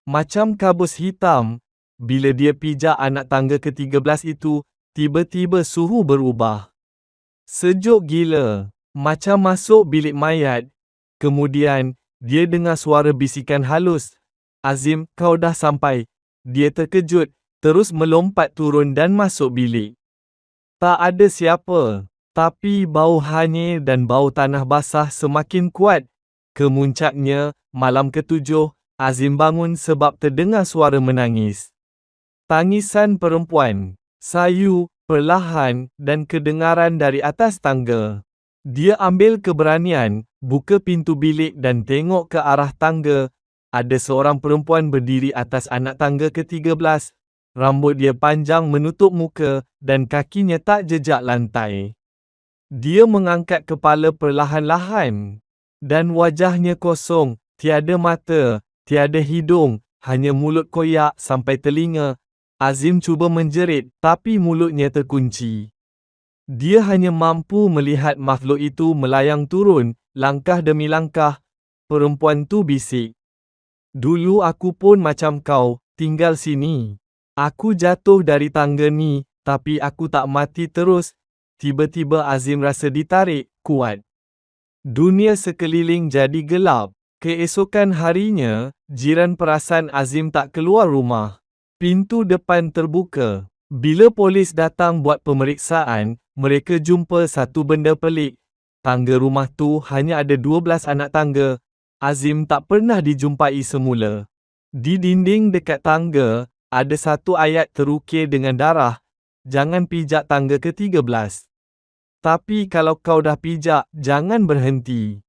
Macam kabus hitam. Bila dia pijak anak tangga ke-13 itu, tiba-tiba suhu berubah. Sejuk gila. Macam masuk bilik mayat. Kemudian, dia dengar suara bisikan halus. Azim, kau dah sampai. Dia terkejut, terus melompat turun dan masuk bilik. Tak ada siapa. Tapi bau hanyir dan bau tanah basah semakin kuat. Kemuncaknya, malam ke-7, Azim bangun sebab terdengar suara menangis. Tangisan perempuan, sayu, perlahan, dan kedengaran dari atas tangga. Dia ambil keberanian, buka pintu bilik dan tengok ke arah tangga. Ada seorang perempuan berdiri atas anak tangga ke-13. Rambut dia panjang menutup muka, dan kakinya tak jejak lantai. Dia mengangkat kepala perlahan-lahan. Dan wajahnya kosong, tiada mata, tiada hidung, hanya mulut koyak sampai telinga. Azim cuba menjerit, tapi mulutnya terkunci. Dia hanya mampu melihat makhluk itu melayang turun, langkah demi langkah. Perempuan tu bisik. Dulu aku pun macam kau, tinggal sini. Aku jatuh dari tangga ni, tapi aku tak mati terus. Tiba-tiba Azim rasa ditarik, kuat. Dunia sekeliling jadi gelap. Keesokan harinya, jiran perasan Azim tak keluar rumah. Pintu depan terbuka. Bila polis datang buat pemeriksaan, mereka jumpa satu benda pelik. Tangga rumah tu hanya ada 12 anak tangga. Azim tak pernah dijumpai semula. Di dinding dekat tangga, ada satu ayat terukir dengan darah. Jangan pijak tangga ke-13. Tapi kalau kau dah pijak, jangan berhenti.